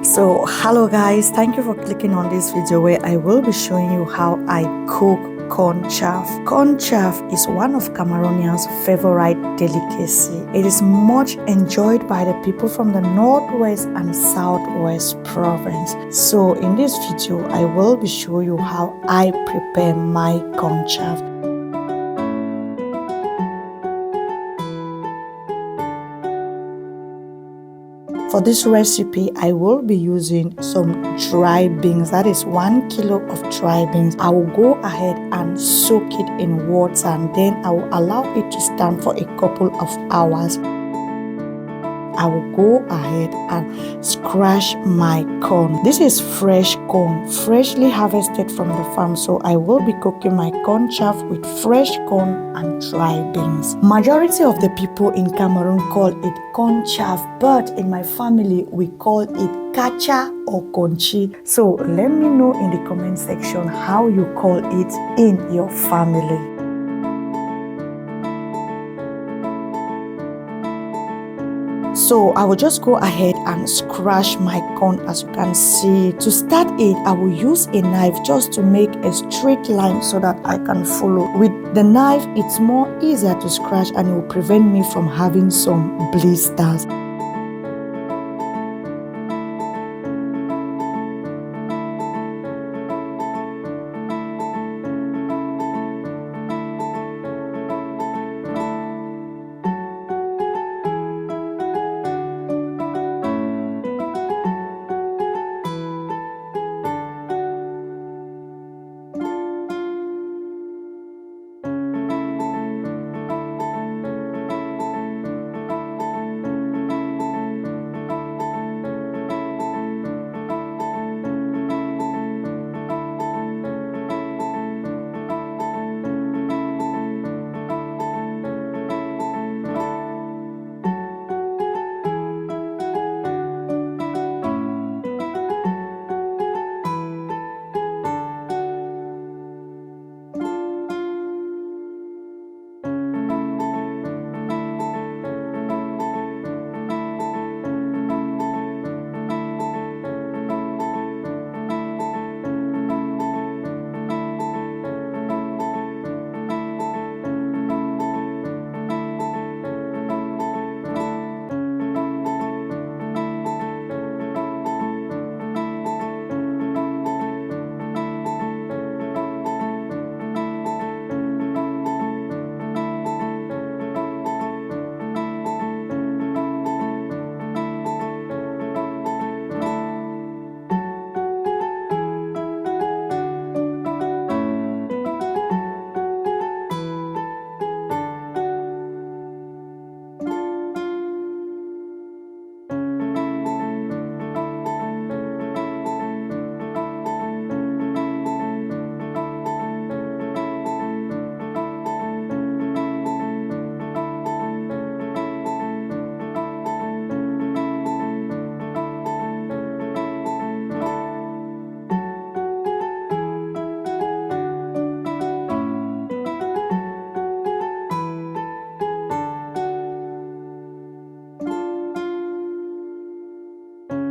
So hello guys, thank you for clicking on this video where I will be showing you how I cook corn chaff. Corn chaff is one of Cameroonians' favorite delicacy. It is much enjoyed by the people from the northwest and southwest province. So in this video I will be showing you how I prepare my corn chaff. For this recipe, I will be using some dry beans, that is 1 kilo of dry beans. I will go ahead and soak it in water and then I will allow it to stand for a couple of hours. I will go ahead and scratch my corn. This is fresh corn, freshly harvested from the farm. So I will be cooking my corn chaff with fresh corn and dry beans. Majority of the people in Cameroon call it corn chaff, but in my family we call it kacha or conchi. So let me know in the comment section how you call it in your family. So I will just go ahead and scratch my corn as you can see. To start it, I will use a knife just to make a straight line so that I can follow. With the knife, it's more easier to scratch and it will prevent me from having some blisters.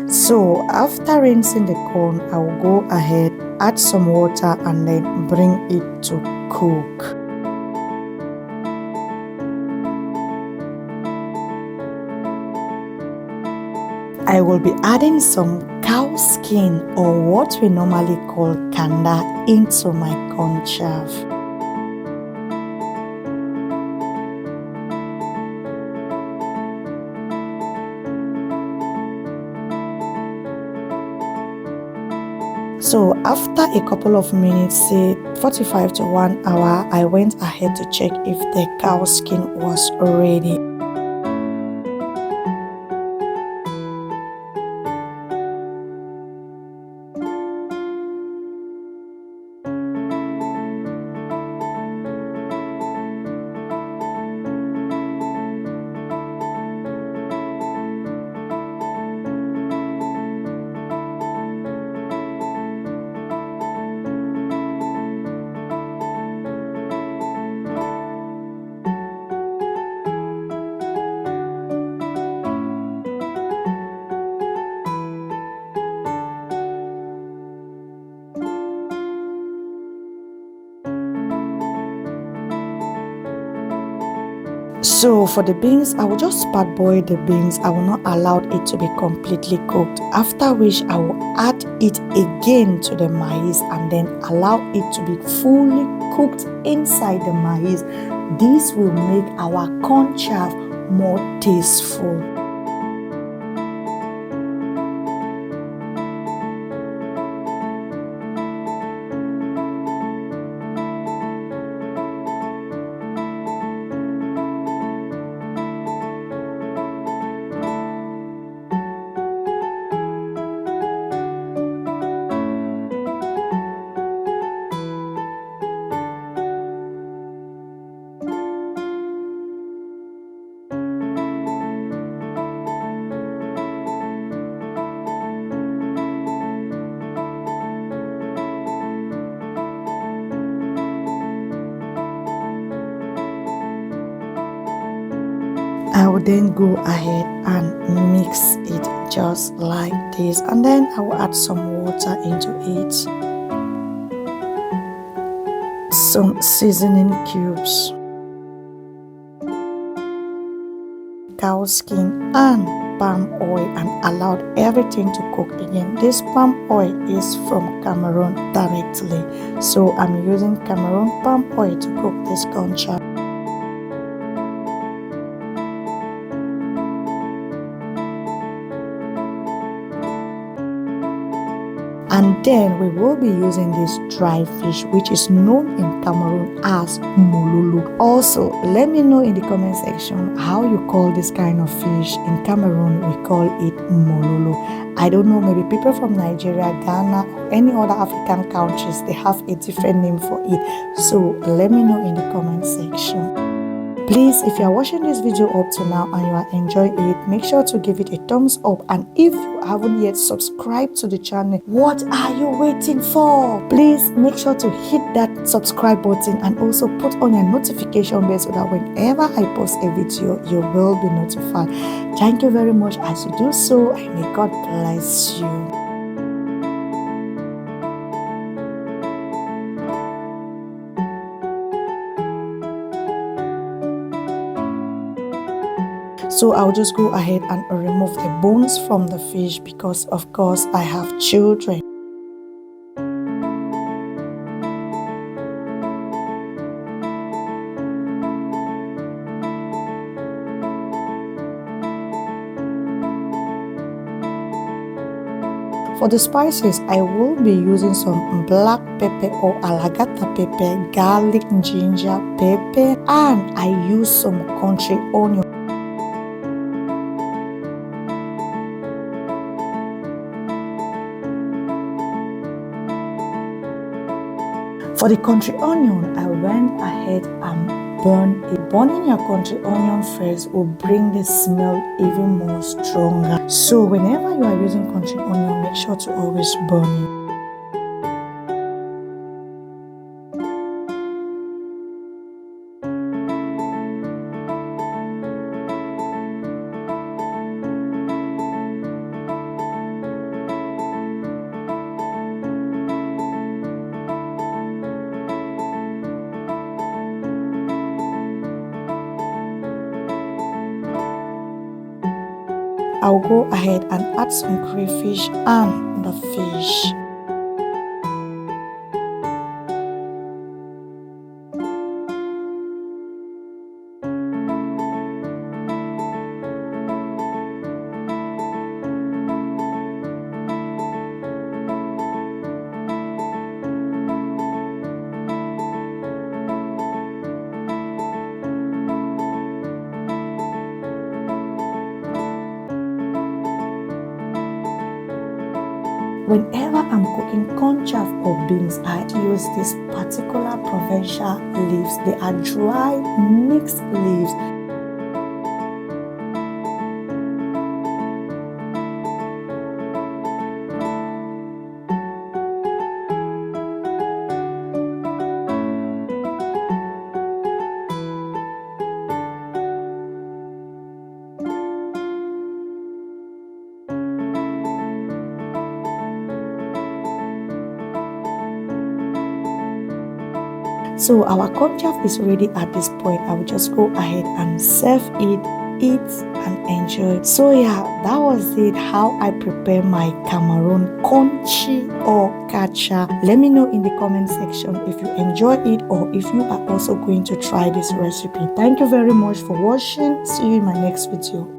So after rinsing the corn, I will go ahead, add some water and then bring it to cook. I will be adding some cow skin or what we normally call kanda into my corn chaff. So after a couple of minutes, say 45 to 1 hour, I went ahead to check if the cow skin was ready. So for the beans, I will just parboil the beans. I will not allow it to be completely cooked. After which I will add it again to the maize and then allow it to be fully cooked inside the maize. This will make our corn chaff more tasteful. I will then go ahead and mix it just like this, and then I will add some water into it, some seasoning cubes, cow skin and palm oil, and allowed everything to cook again. This palm oil is from Cameroon directly, so I'm using Cameroon palm oil to cook this concha. And then we will be using this dry fish, which is known in Cameroon as mololo. Also, let me know in the comment section how you call this kind of fish. In Cameroon, we call it mololo. I don't know, maybe people from Nigeria, Ghana, or any other African countries, they have a different name for it. So let me know in the comment section. Please, if you are watching this video up to now and you are enjoying it, make sure to give it a thumbs up. And if you haven't yet subscribed to the channel, what are you waiting for? Please make sure to hit that subscribe button and also put on your notification bell so that whenever I post a video, you will be notified. Thank you very much as you do so, and may God bless you. So I'll just go ahead and remove the bones from the fish because of course I have children. For the spices, I will be using some black pepper or alagata pepper, garlic, ginger, pepper, and I use some country onion. For the country onion, I went ahead and burned it. Burning your country onion first will bring the smell even more stronger. So whenever you are using country onion, make sure to always burn it. I'll go ahead and add some crayfish and the fish. Whenever I'm cooking conchaff or beans, I use these particular provincial leaves. They are dry mixed leaves. So our conchaff is ready at this point. I will just go ahead and serve it, eat and enjoy. So yeah, that was it, how I prepare my Cameroon conchi or kacha. Let me know in the comment section if you enjoy it or if you are also going to try this recipe. Thank you very much for watching. See you in my next video.